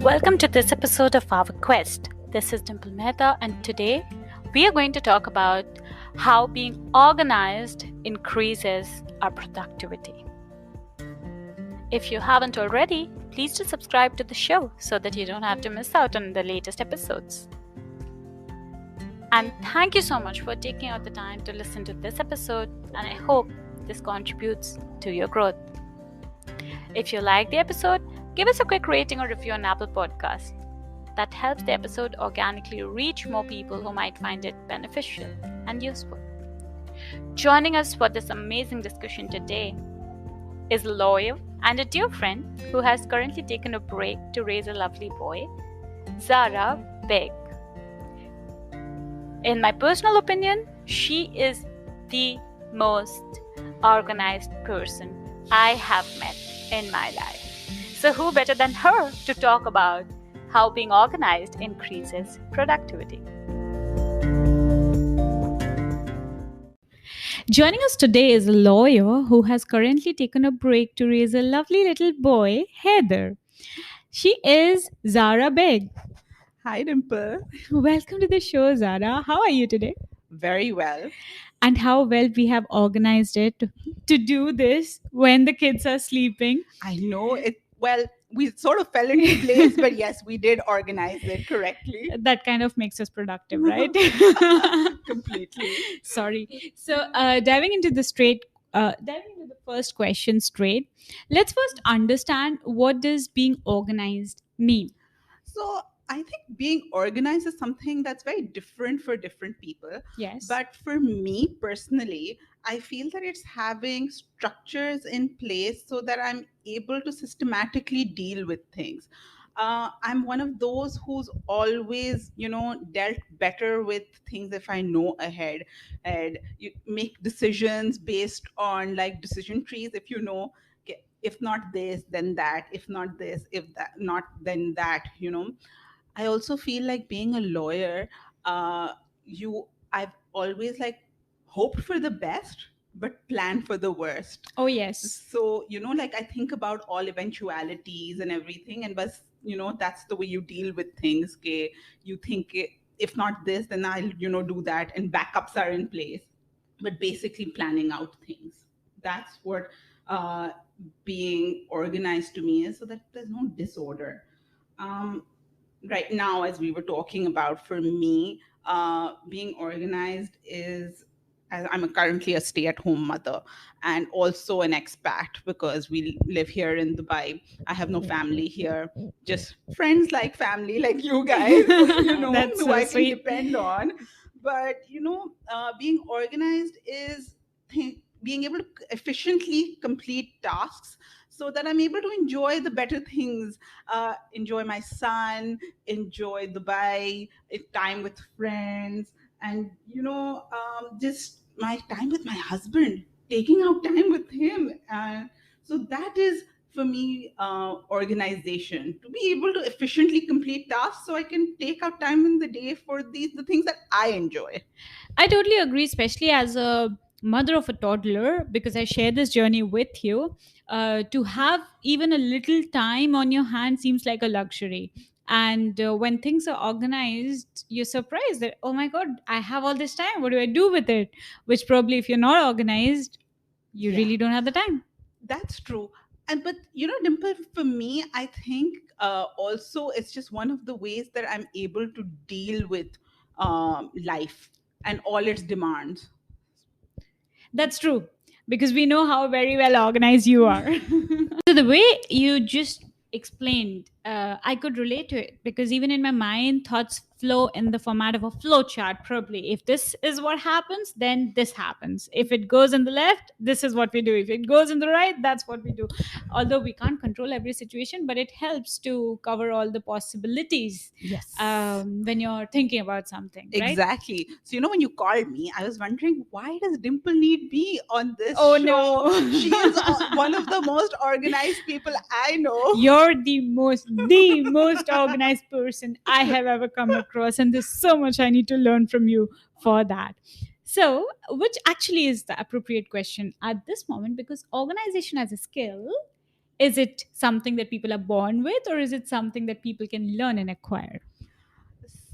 Welcome to this episode of our quest. This is Dimple Mehta, and today we are going to talk about how being organized increases our productivity. If you haven't already, please do subscribe to the show so that you don't have to miss out on the latest episodes. And thank you so much for taking out the time to listen to this episode, and I hope this contributes to your growth. If you like the episode, give us a quick rating or review on Apple Podcasts. That helps the episode organically reach more people who might find it beneficial and useful. Joining us for this amazing discussion today is a lawyer and a dear friend who has currently taken a break to raise a lovely boy, Zahra Baig. In my personal opinion, she is the most organized person I have met in my life. So who better than her to talk about how being organized increases productivity? Joining us today is a lawyer who has currently taken a break to raise a lovely little boy, Heather. She is Zahra Baig. Hi, Dimple. Welcome to the show, Zahra. How are you today? Very well. And how well we have organized it to do this when the kids are sleeping. I know it. Well, we sort of fell into place, but yes, we did organize it correctly. That kind of makes us productive, right? Completely. Sorry. So, diving into the first question straight, let's first understand, what does being organized mean? So, I think being organized is something that's very different for different people. Yes. But for me personally, I feel that it's having structures in place so that I'm able to systematically deal with things. I'm one of those who's always, dealt better with things if I know ahead. And you make decisions based on like decision trees. If you know, okay, if not this, then that. If not this, if that, not then that. I also feel like being a lawyer, I've always like hoped for the best, but planned for the worst. Oh, yes. So, like I think about all eventualities and everything, and but that's the way you deal with things. Okay, you think if not this, then I'll do that, and backups are in place. But basically, planning out things. That's what being organized to me is, so that there's no disorder. Um, right now, as we were talking about, for me, being organized is, as I'm currently a stay-at-home mother and also an expat because we live here in Dubai. I have no family here, just friends like family, like you guys, That's who so I can sweet. depend on. But being organized is being able to efficiently complete tasks so that I'm able to enjoy the better things, enjoy my son, enjoy Dubai, time with friends, and just my time with my husband, taking out time with him. So that is for me organization, to be able to efficiently complete tasks so I can take out time in the day for the things that I enjoy. I totally agree, especially as a mother of a toddler, because I share this journey with you. To have even a little time on your hand seems like a luxury. And when things are organized, you're surprised that, oh my God, I have all this time. What do I do with it? Which probably, if you're not organized, you Yeah. really don't have the time. That's true. And but Dimple, for me, I think also it's just one of the ways that I'm able to deal with life and all its demands. That's true, because we know how very well organized you are. So the way you just explained, I could relate to it, because even in my mind, thoughts flow in the format of a flow chart. Probably, if this is what happens, then this happens. If it goes in the left, this is what we do. If it goes in the right, that's what we do. Although we can't control every situation, but it helps to cover all the possibilities Yes. when you're thinking about something. Right? Exactly. So when you called me, I was wondering, why does Dimple need me on this Oh, show? no. She is one of the most organized people I know. You're the most organized person I have ever come across, and there's so much I need to learn from you for that. So, which actually is the appropriate question at this moment, because organization as a skill Is it something that people are born with, or is it something that people can learn and acquire?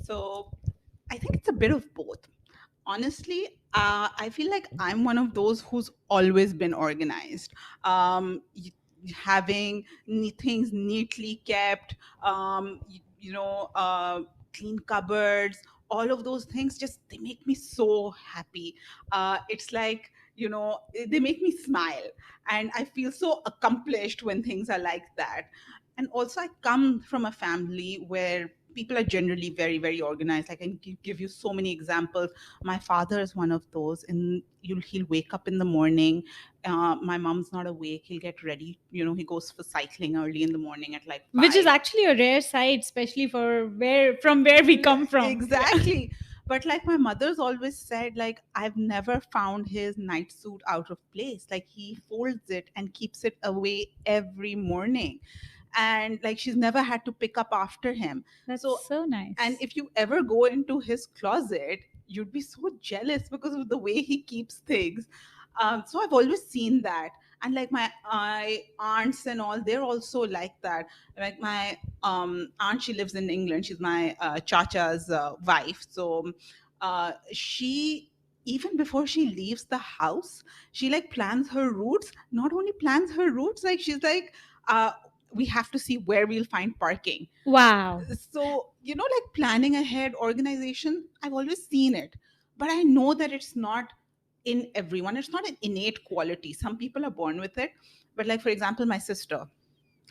So I think it's a bit of both. Honestly, I feel like I'm one of those who's always been organized. Having things neatly kept, clean cupboards, all of those things just they make me so happy. It's like, they make me smile, and I feel so accomplished when things are like that. And also, I come from a family where people are generally very, very organized. I can give you so many examples. My father is one of those, and he'll wake up in the morning. My mom's not awake. He'll get ready. He goes for cycling early in the morning at like Which is 5. actually a rare sight, especially for where we come from. Yeah. Exactly. But like my mother's always said, like I've never found his night suit out of place. Like he folds it and keeps it away every morning, and like she's never had to pick up after him. That's So, so and nice. if you ever go into his closet, you'd be so jealous because of the way he keeps things. So I've always seen that. And like my aunts and all, they're also like that. Like my aunt, she lives in England. She's my chacha's wife. So she, even before she leaves the house, she like plans her routes. Not only plans her routes, like she's like, uh, we have to see where we'll find parking. Wow. So, like planning ahead, organization, I've always seen it. But I know that it's not in everyone. It's not an innate quality. Some people are born with it. But like, for example, my sister,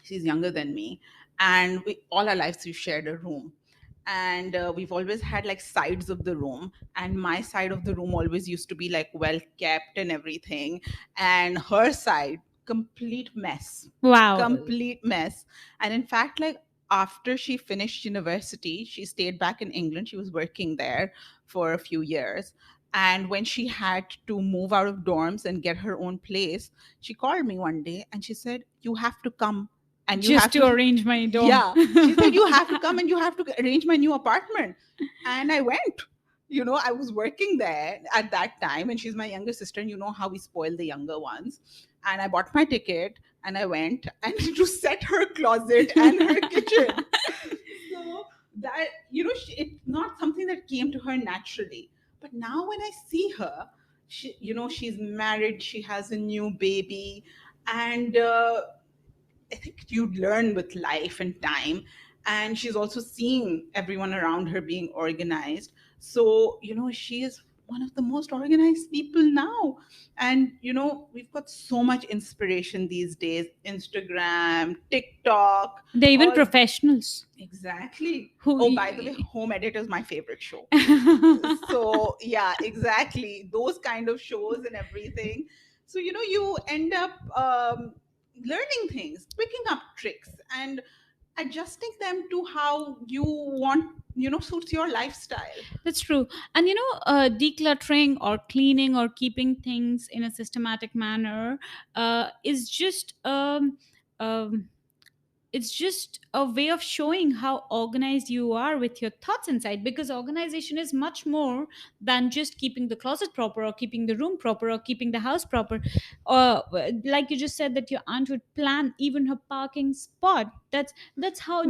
she's younger than me, and we all our lives we shared a room, and we've always had like sides of the room, and my side of the room always used to be like well kept and everything, and her side complete mess. Wow. Complete mess. And in fact, like after she finished university, she stayed back in England. She was working there for a few years, and when she had to move out of dorms and get her own place, she called me one day and she said, you have to come, and you Just have to to, arrange my dorm. yeah, she said you have to come and you have to arrange my new apartment. And I went. I was working there at that time, and she's my younger sister, and you know how we spoil the younger ones. And I bought my ticket and I went and to set her closet and her kitchen. So that, it's not something that came to her naturally. But now when I see her, she's married, she has a new baby, and I think you learn with life and time. And she's also seeing everyone around her being organized. So, she is one of the most organized people now. And, we've got so much inspiration these days: Instagram, TikTok, They're even all. professionals Exactly. who. Oh, by the way, Home Editor is my favorite show. So yeah, exactly, those kind of shows and everything. So you end up learning things, picking up tricks, and adjusting them to how you want, suits your lifestyle. That's true. And decluttering or cleaning or keeping things in a systematic manner is just it's just a way of showing how organized you are with your thoughts inside, because organization is much more than just keeping the closet proper or keeping the room proper or keeping the house proper. Like you just said that your aunt would plan even her parking spot. That's how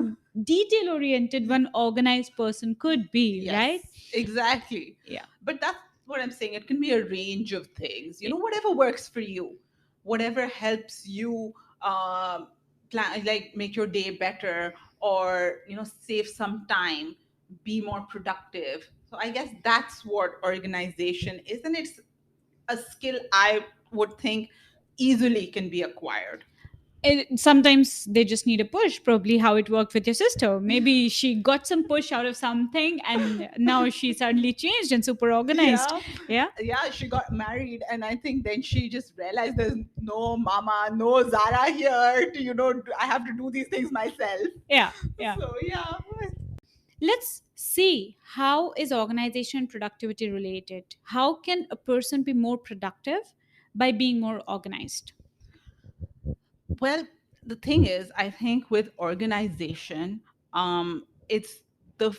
detail oriented one organized person could be, right? Yes, exactly. Yeah. But that's what I'm saying. It can be a range of things. Whatever works for you, whatever helps you plan, like make your day better, or save some time, be more productive. So I guess that's what organization is, and it's a skill I would think easily can be acquired. Sometimes they just need a push, probably how it worked with your sister. Maybe she got some push out of something and now she suddenly changed and super organized. Yeah, Yeah. yeah, she got married, and I think then she just realized there's no mama, no Zara here to, I have to do these things myself. Yeah. Yeah. So yeah. Let's see, how is organization and productivity related? How can a person be more productive by being more organized? Well, the thing is, I think with organization, it's the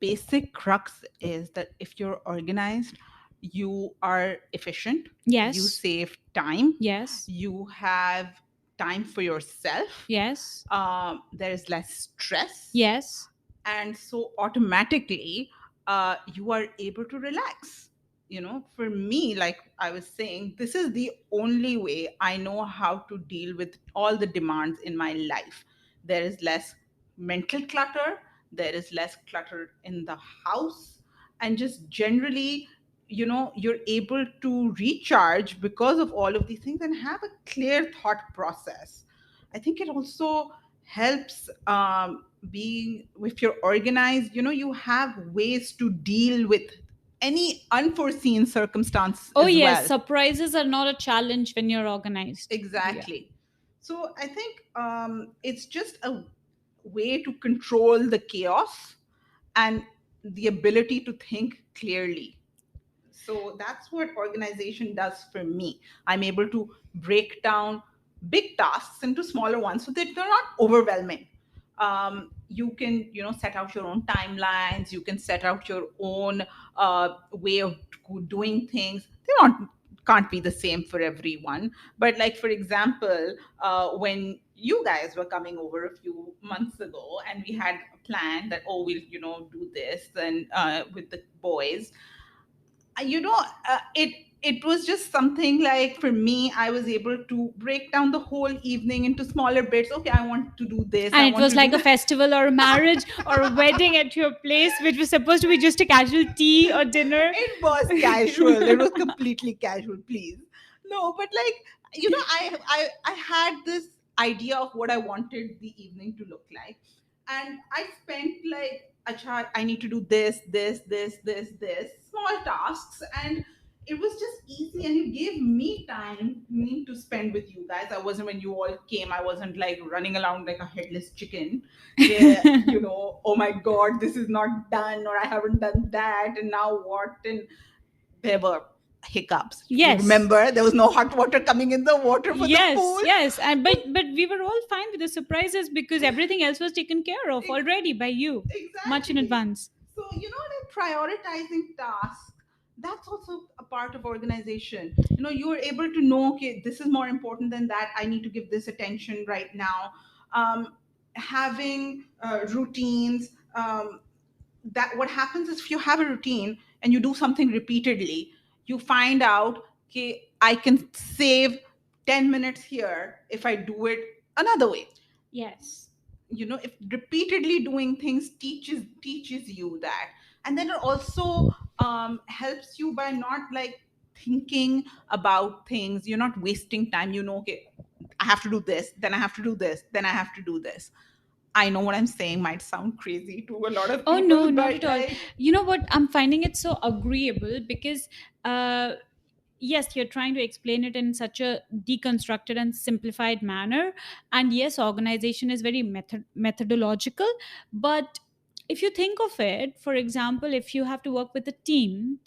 basic crux is that if you're organized, you are efficient, you Yes. save time, Yes. you have time for yourself. Yes. There is less stress, Yes. and so automatically you are able to relax. For me, like I was saying, this is the only way I know how to deal with all the demands in my life. There is less mental clutter, there is less clutter in the house, and just generally, you're able to recharge because of all of these things and have a clear thought process. I think it also helps, being, if you're organized, you have ways to deal with any unforeseen circumstance Oh, as yes. well. Surprises are not a challenge when you're organized. Yeah. Exactly. So I think, it's just a way to control the chaos and the ability to think clearly. So that's what organization does for me. I'm able to break down big tasks into smaller ones so that they're not overwhelming. You can, set out your own timelines. You can set out your own way of doing things. They not can't be the same for everyone. But like, for example, when you guys were coming over a few months ago, and we had a plan that, oh, we'll, do this and with the boys, it was just something like, for me, I was able to break down the whole evening into smaller bits. Okay, I want to do this, I And it want was to do like a that. festival or a marriage or a wedding at your place, which was supposed to be just a casual tea or dinner. It was casual, it was completely casual, please. No, but like, I had this idea of what I wanted the evening to look like, and I spent like, acha, I need to do this small tasks, and it was just easy, and it gave me time me to spend with you guys. I wasn't, when you all came, I wasn't like running around like a headless chicken. Yeah, oh my god, this is not done, or I haven't done that, and now what? And there were hiccups. You Yes. remember, there was no hot water coming in the water for the Yes, pool. yes, and but we were all fine with the surprises because everything else was taken care of already by you, much in Exactly. advance. So, like prioritizing tasks, that's also a part of organization. You're able to know, okay, this is more important than that. I need to give this attention right now. Having routines. That what happens is, if you have a routine and you do something repeatedly, you find out, okay, I can save 10 minutes here if I do it another way. Yes. If repeatedly doing things teaches you that. And then it also helps you by not like thinking about things. You're not wasting time. Okay, I have to do this, then I have to do this, then I have to do this. I know what I'm saying might sound crazy to a lot of Oh no, people, not but at all. like, You know what? I'm finding it so agreeable because uh yes, you're trying to explain it in such a deconstructed and simplified manner, and yes, organization is very methodological, but if you think of it, for example, if you have to work with a team,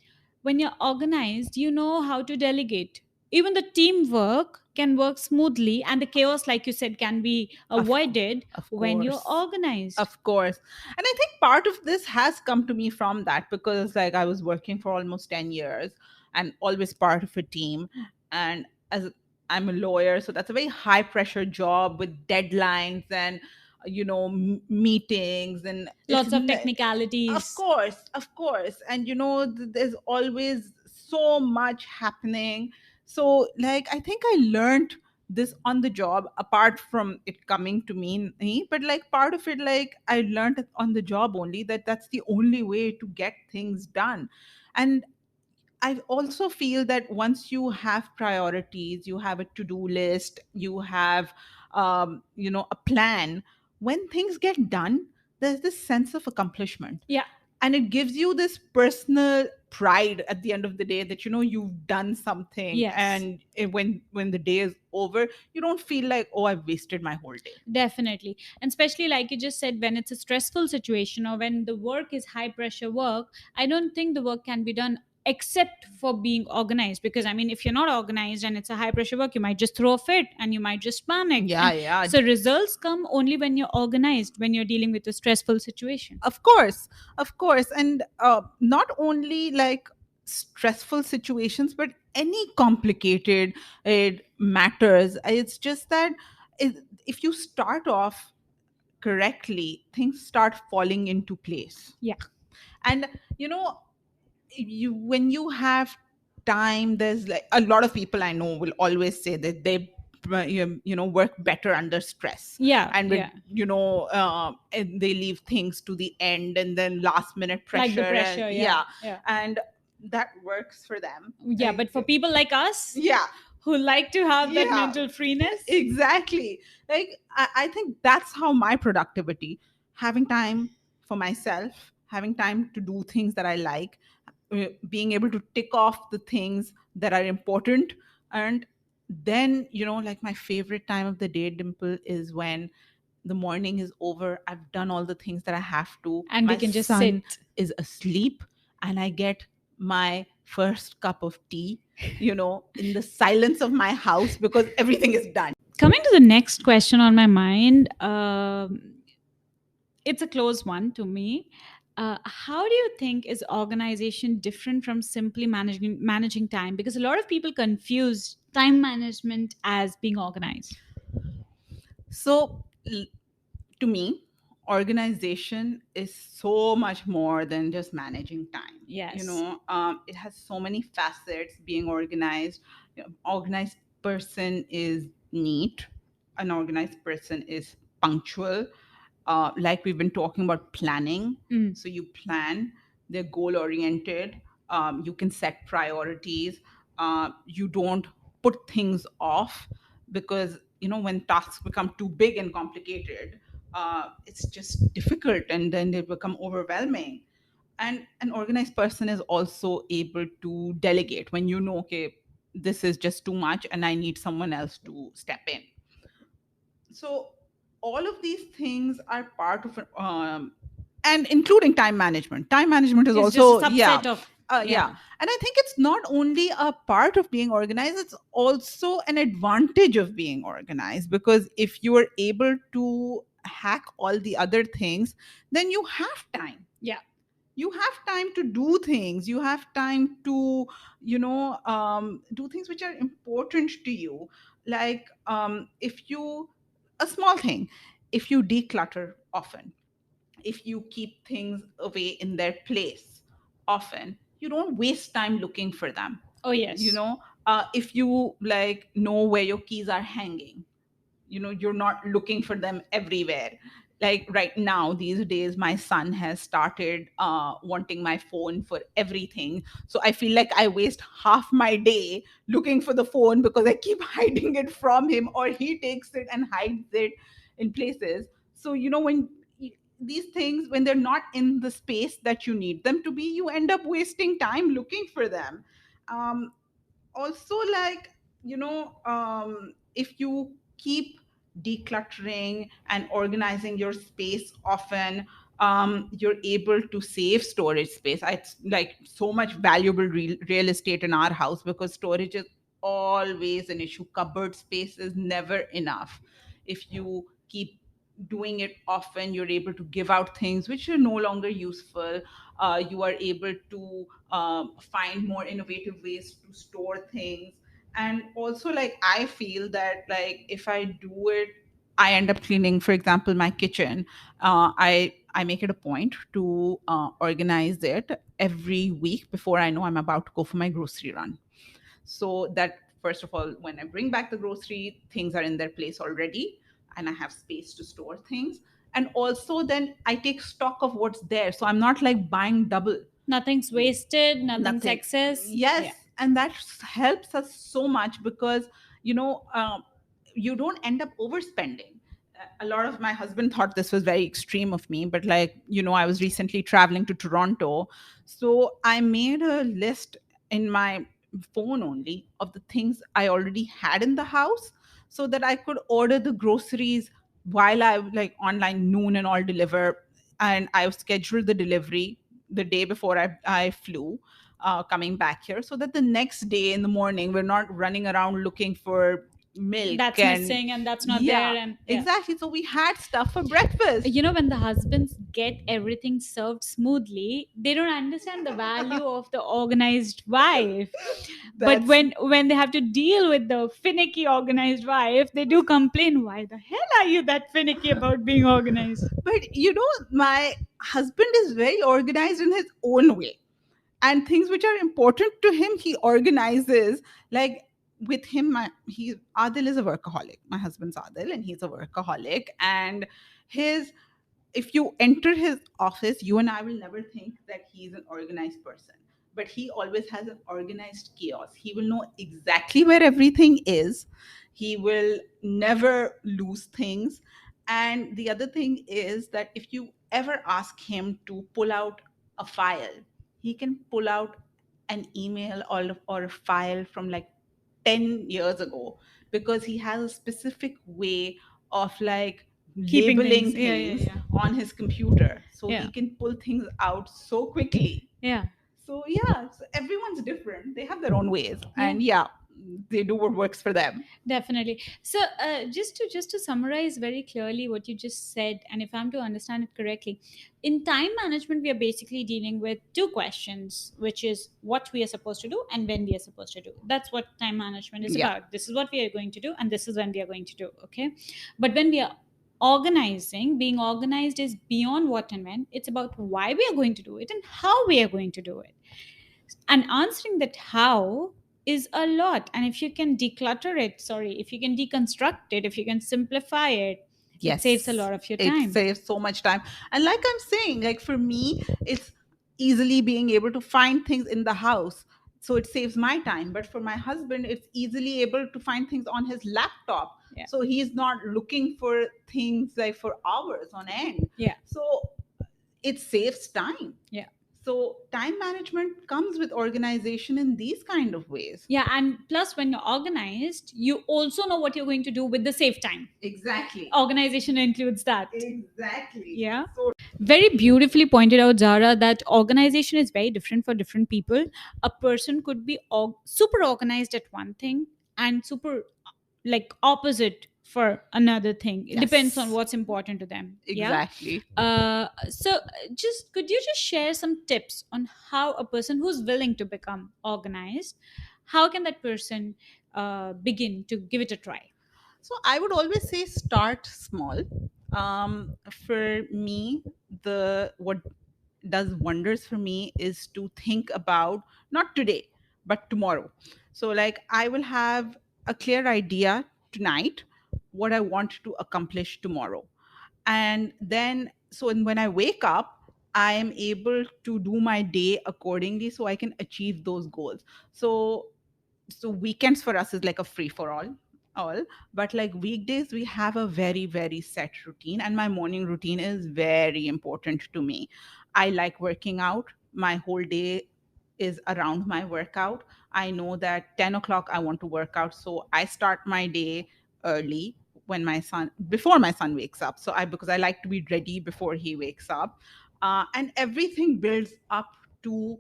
when you're organized, you know how to delegate. Even the teamwork can work smoothly, and the chaos, like you said, can be of avoided of when you're course. organized. Of course. And I think part of this has come to me from that, because like I was working for almost 10 years and always part of a team. And as I'm a lawyer, so that's a very high pressure job with deadlines and meetings, and Lots of technicalities. of course, and there's always so much happening. So like, I think I learned this on the job, apart from it coming to me, but like part of it, like I learned it on the job only, that that's the only way to get things done. And I also feel that once you have priorities, you have a to-do list, you have a plan, when things get done, there's this sense of accomplishment. Yeah. And it gives you this personal pride at the end of the day, that you've done something. Yes. And when the day is over, you don't feel like, oh, I've wasted my whole day. Definitely. And especially, like you just said, when it's a stressful situation or when the work is high pressure work, I don't think the work can be done except for being organized. Because, I mean, if you're not organized and it's a high pressure work, you might just throw a fit and you might just panic. Yeah, And yeah. so, results come only when you're organized, when you're dealing with a stressful situation. Of course, of course. And not only like stressful situations, but any complicated matters. It's just that if you start off correctly, things start falling into place. Yeah. And you know, you when you have time, there's like a lot of people I know will always say that they work better under stress, Yeah. and with Yeah. and they leave things to the end and then last minute Like the pressure, and pressure. Yeah. yeah, Yeah. and that works for them. Yeah. But for people like us Yeah, who like to have that yeah, mental freeness. exactly. Like I think that's how my productivity, having time for myself, having time to do things that I like, being able to tick off the things that are important. And then, like my favorite time of the day, Dimple, is when the morning is over, I've done all the things that I have to, And we my can just son sit. is asleep, and I get my first cup of tea, in the silence of my house, because everything is done. Coming to the next question on my mind, it's a close one to me. How do you think is organization different from simply managing time? Because a lot of people confuse time management as being organized. So, to me, organization is so much more than just managing time. Yes. It has so many facets. Being organized, organized person is neat. An organized person is punctual. Like we've been talking about planning. Mm. So you plan, they're goal oriented. You can set priorities. You don't put things off, because, when tasks become too big and complicated, it's just difficult and then they become overwhelming. And an organized person is also able to delegate when okay, this is just too much and I need someone else to step in. So all of these things are part of and including time management is It's just a also, yeah. subset of, Yeah, yeah. and I think it's not only a part of being organized, it's also an advantage of being organized, because if you are able to hack all the other things, then you have time. Yeah. You have time to do things, you have time to do things which are important to you. Like, if you a small thing, if you declutter often, if you keep things away in their place often, you don't waste time looking for them. Oh, yes. If you like know where your keys are hanging, you're not looking for them everywhere. Like right now, these days, my son has started wanting my phone for everything, so I feel like I waste half my day looking for the phone, because I keep hiding it from him, or he takes it and hides it in places. So when these things, when they're not in the space that you need them to be, you end up wasting time looking for them. Also, like, if you keep decluttering and organizing your space often, you're able to save storage space. It's like so much valuable real estate in our house, because storage is always an issue. Cupboard space is never enough. If you keep doing it often, you're able to give out things which are no longer useful. You are able to find more innovative ways to store things. And also, like, I feel that, like, if I do it, I end up cleaning, for example, my kitchen. I make it a point to organize it every week before I know I'm about to go for my grocery run, so that, first of all, when I bring back the grocery, things are in their place already, and I have space to store things. And also, then I take stock of what's there, so I'm not like buying double. Nothing's wasted, nothing's Nothing. excess. Yes, Yeah. and that helps us so much, because you don't end up overspending. A lot of my husband thought this was very extreme of me, but, like, I was recently traveling to Toronto, so I made a list in my phone only of the things I already had in the house, so that I could order the groceries while I, like, online noon and all deliver. And I scheduled the delivery the day before I flew, coming back here, so that the next day in the morning we're not running around looking for milk that's and missing and that's not yeah, there, and yeah. exactly. So we had stuff for breakfast. You know, when the husbands get everything served smoothly, they don't understand the value of the organized wife. But That's when they have to deal with the finicky organized wife, they do complain, why the hell are you that finicky about being organized? but my husband is very organized in his own way, and things which are important to him he organizes. Like with him, he Adil is a workaholic. My husband's Adil, and he's a workaholic. And his if you enter his office, you and I will never think that he's an organized person. But he always has an organized chaos. He will know exactly where everything is. He will never lose things. And the other thing is that if you ever ask him to pull out a file, he can pull out an email or a file from like 10 years ago, because he has a specific way of like Keeping labeling things, yeah, yeah, things yeah. on his computer, so Yeah. he can pull things out so quickly. Yeah. So yeah, so everyone's different, they have their own ways, Yeah. and yeah, they do what works for them. Definitely. So, just to summarize very clearly what you just said, and if I'm to understand it correctly, in time management, we are basically dealing with two questions, which is what we are supposed to do and when we are supposed to do. That's what time management is Yeah. about. This is what we are going to do, and this is when we are going to do. Okay, but when we are organizing, being organized is beyond what and when. It's about why we are going to do it and how we are going to do it, and answering that how is a lot. And if you can declutter it, sorry, if you can deconstruct it, if you can simplify it, it saves a Yes, lot of your it time. saves so much time. And like I'm saying, like for me, it's easily being able to find things in the house, so it saves my time. But for my husband, it's easily able to find things on his laptop, Yeah. so he's not looking for things like for hours on end. Yeah. So it saves time. Yeah. So time management comes with organization in these kind of ways. Yeah, and plus when you're organized, you also know what you're going to do with the save time. Exactly. Organization includes that. Exactly. Yeah. So Very beautifully pointed out, Zara, that organization is very different for different people. A person could be super organized at one thing and super like opposite for another thing. It depends on yes, what's important to them. Yeah. exactly. So just could you just share some tips on how a person who's willing to become organized, how can that person begin to give it a try? So I would always say start small. For me, the what does wonders for me is to think about not today, but tomorrow. So like I will have a clear idea tonight what I want to accomplish tomorrow. And then when I wake up, I am able to do my day accordingly so I can achieve those goals. So weekends for us is like a free for all, but like weekdays we have a very very set routine, and my morning routine is very important to me. I like working out. My whole day is around my workout. I know that 10 o'clock I want to work out, so I start my day early, when my son before my son wakes up, so I because I like to be ready before he wakes up. And everything builds up to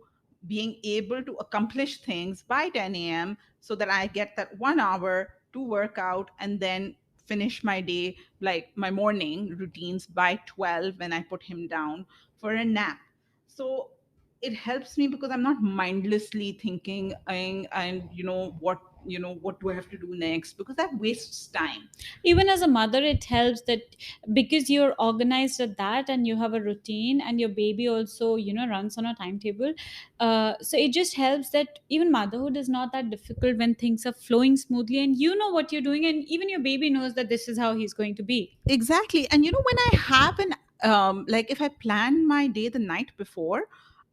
being able to accomplish things by 10 a.m. so that I get that 1 hour to work out and then finish my day, like my morning routines, by 12 when I put him down for a nap. So it helps me because I'm not mindlessly thinking and what do I have to do next, because that wastes time. Even as a mother, it helps that because you're organized at that and you have a routine and your baby also runs on a timetable. So it just helps that even motherhood is not that difficult when things are flowing smoothly and you know what you're doing, and even your baby knows that this is how he's going to be. Exactly. And when I have an like if I plan my day the night before,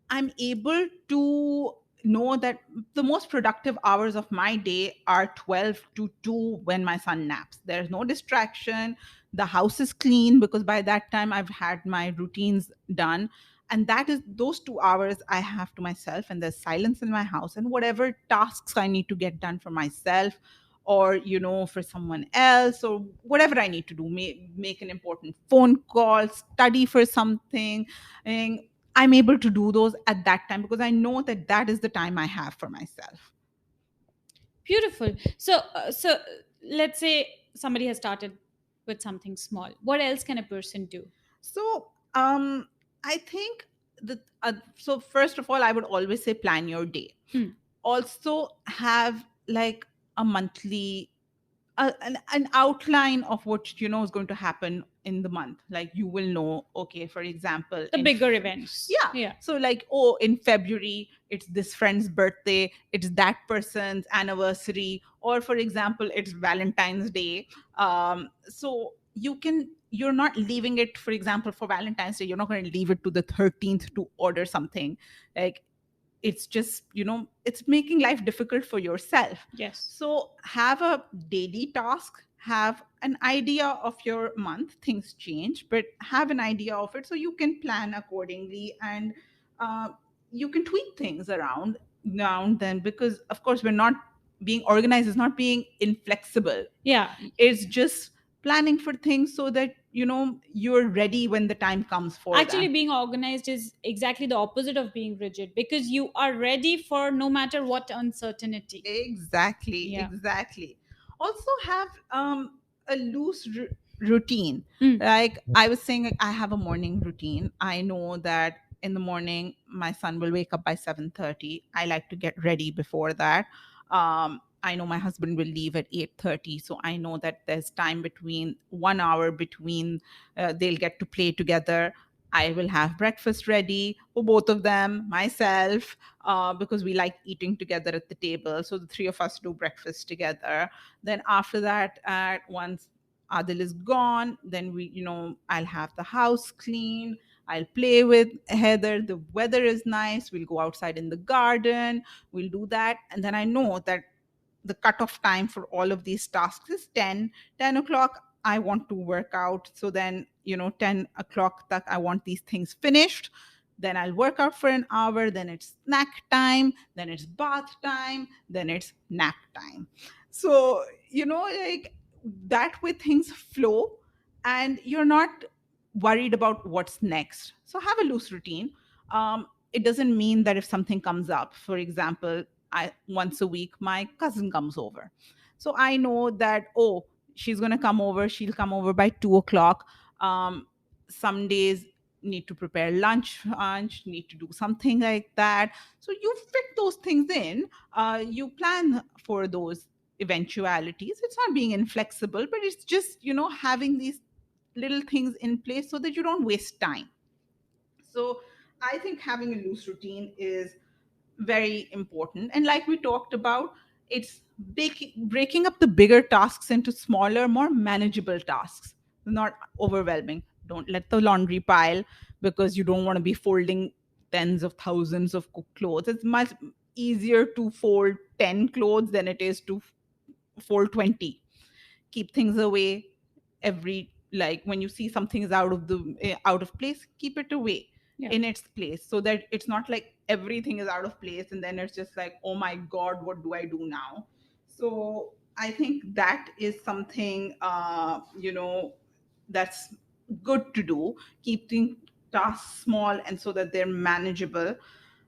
I'm able to know that the most productive hours of my day are 12 to 2 when my son naps. There's no distraction. The house is clean because by that time I've had my routines done. And that is those 2 hours I have to myself, and there's silence in my house. And whatever tasks I need to get done for myself or for someone else, or whatever I need to do, make an important phone call, study for something, and I'm able to do those at that time because I know that is the time I have for myself. Beautiful. So let's say somebody has started with something small. What else can a person do? So, I think that, so first of all, I would always say plan your day. Hmm. Also, have like a monthly, an outline of what you know is going to happen in the month. Like you will know, okay, for example, The bigger events. yeah, Yeah. so like, oh, in February it's this friend's birthday, it's that person's anniversary, or for example it's Valentine's Day. So you're not leaving it, for example, for Valentine's Day, you're not going to leave it to the 13th to order something. Like, it's just, it's making life difficult for yourself. Yes. So have a daily task, have an idea of your month. Things change, but have an idea of it so you can plan accordingly, and uh, you can tweak things around now and then, because of course we're not being organized is not being inflexible. Yeah. It's just planning for things so that you're ready when the time comes for Actually, them. being organized is exactly the opposite of being rigid, because you are ready for no matter what uncertainty. Exactly, Yeah. exactly. Also have a loose routine. Mm. Like I was saying, like, I have a morning routine. I know that in the morning my son will wake up by 7:30. I like to get ready before that. I know my husband will leave at 8:30, so I know that there's time between 1 hour between, they'll get to play together. I will have breakfast ready for both of them, myself, because we like eating together at the table. So the three of us do breakfast together. Then after that, once Adil is gone, then I'll have the house clean. I'll play with Heather. The weather is nice. We'll go outside in the garden. We'll do that. And then I know that the cutoff time for all of these tasks is 10 o'clock. I want to work out. So then, 10 o'clock that I want these things finished. Then I'll work out for an hour. Then it's snack time. Then it's bath time. Then it's nap time. So, like that way things flow, and you're not worried about what's next. So have a loose routine. It doesn't mean that if something comes up, for example, I once a week my cousin comes over, so I know that, oh, she's going to come over, she'll come over by 2 o'clock. Some days need to prepare lunch, need to do something like that. So you fit those things in. You plan for those eventualities. It's not being inflexible, but it's just having these little things in place so that you don't waste time. So I think having a loose routine is very important. And like we talked about, it's breaking up the bigger tasks into smaller, more manageable tasks, not overwhelming. Don't let the laundry pile, because you don't want to be folding tens of thousands of clothes. It's much easier to fold 10 clothes than it is to fold 20. Keep things away. Every, like, when you see something is out of place, keep it away. Yeah. In its place, so that it's not like everything is out of place and then it's just like, oh my god, what do I do now? So I think that is something, that's good to do. Keeping tasks small and so that they're manageable,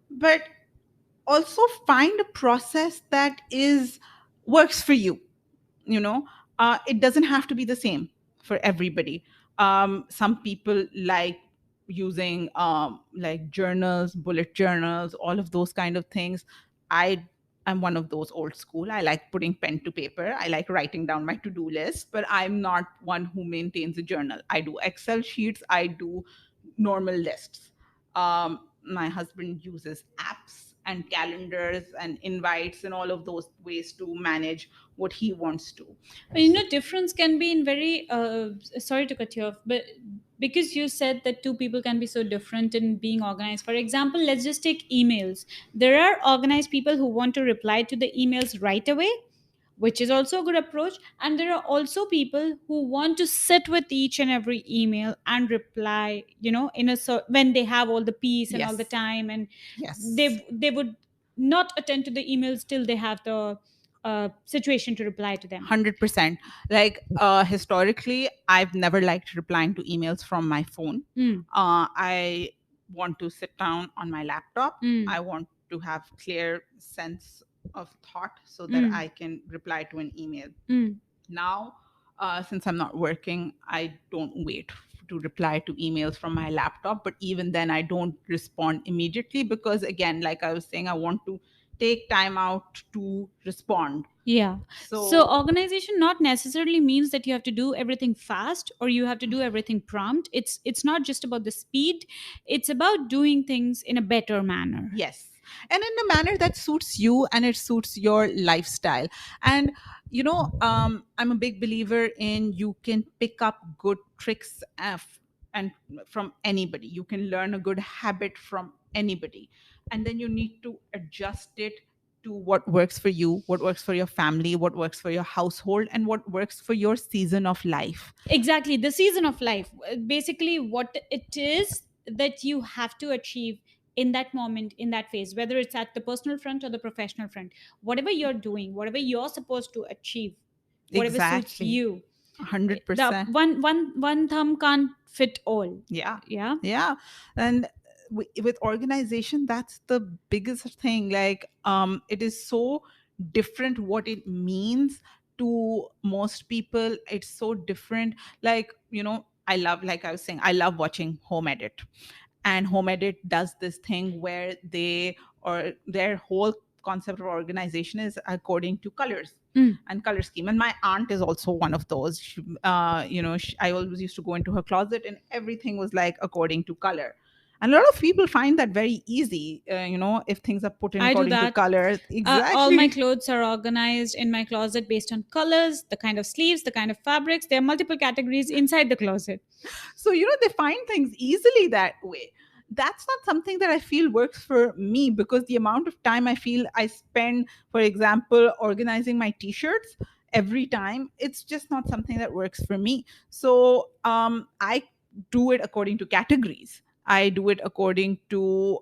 but also find a process that is works for you. It doesn't have to be the same for everybody. Some people like using, like journals, bullet journals, all of those kind of things. I'm one of those old school. I like putting pen to paper. I like writing down my to-do list, but I'm not one who maintains a journal. I do Excel sheets, I do normal lists. My husband uses apps and calendars and invites and all of those ways to manage what he wants to. Difference can be in very sorry to cut you off, but because you said that two people can be so different in being organized. For example, let's just take emails. There are organized people who want to reply to the emails right away, which is also a good approach, and there are also people who want to sit with each and every email and reply, when they have all the peace and all the Yes. time, and Yes. they would not attend to the emails till they have the situation to reply to them. 100%. Like, historically, I've never liked replying to emails from my phone. Mm. I want to sit down on my laptop. Mm. I want to have clear sense of thought so that I can reply to an email. Mm. Now, since I'm not working, I don't wait to reply to emails from my laptop. But even then, I don't respond immediately because, again, like I was saying, I want to take time out to respond. Yeah. So organization not necessarily means that you have to do everything fast or you have to do everything prompt. It's not just about the speed. It's about doing things in a better manner. Yes. And in a manner that suits you and it suits your lifestyle. And, I'm a big believer in you can pick up good tricks and from anybody. You can learn a good habit from anybody. And then you need to adjust it to what works for you, what works for your family, what works for your household, and what works for your season of life. Exactly, the season of life. Basically, what it is that you have to achieve in that moment, in that phase, whether it's at the personal front or the professional front, whatever you're doing, whatever you're supposed to achieve, whatever suits Exactly. you. 100%. One thumb can't fit all. Yeah. Yeah. And with organization, that's the biggest thing. Like, it is so different what it means to most people. It's so different. Like, I love, like I was saying, I love watching Home Edit. And Home Edit does this thing where or their whole concept of organization is according to colors and color scheme. And my aunt is also one of those. I always used to go into her closet and everything was like according to color. And a lot of people find that very easy, if things are put in I do according to that. color. Exactly. All my clothes are organized in my closet based on colors, the kind of sleeves, the kind of fabrics. There are multiple categories inside the closet. So, they find things easily that way. That's not something that I feel works for me, because the amount of time I feel I spend, for example, organizing my t-shirts every time, it's just not something that works for me. So I do it according to categories. I do it according to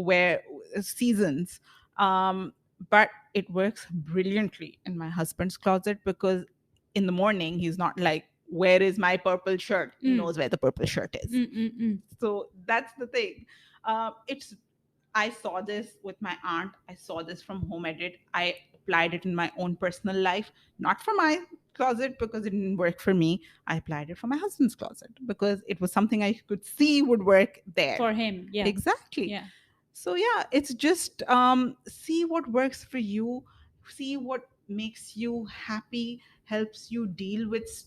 where seasons. But it works brilliantly in my husband's closet, because in the morning he's not like, where is my purple shirt? He knows where the purple shirt is. So that's the thing. It's I saw this with my aunt. I saw this from Home Edit. I applied it in my own personal life, not for my closet because it didn't work for me. I applied it for my husband's closet because it was something I could see would work there For him. Yeah. Exactly. Yeah. So yeah, it's just see what works for you, see what makes you happy, helps you deal with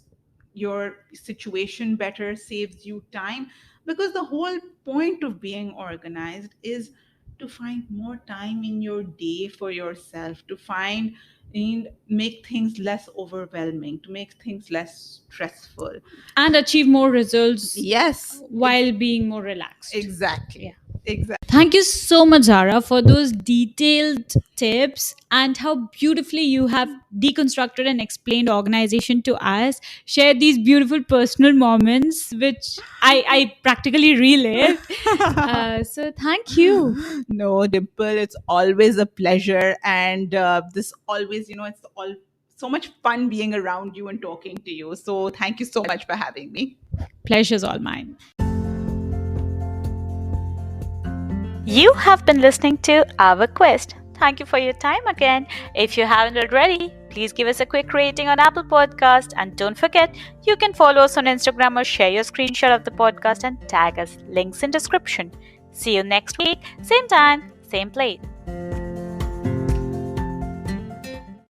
your situation better, saves you time. Because the whole point of being organized is to find more time in your day for yourself, to find and make things less overwhelming, to make things less stressful, And achieve more results. Yes. While being more relaxed. Exactly. Yeah. Exactly. Thank you so much, Zara, for those detailed tips and how beautifully you have deconstructed and explained organization to us. Shared these beautiful personal moments, which I practically relived. So thank you. No, Dimple, it's always a pleasure. And this always, it's all so much fun being around you and talking to you. So thank you so much for having me. Pleasure's all mine. You have been listening to Our Quest. Thank you for your time again. If you haven't already, please give us a quick rating on Apple Podcast. And don't forget, you can follow us on Instagram or share your screenshot of the podcast and tag us. Links in description. See you next week, same time, same place.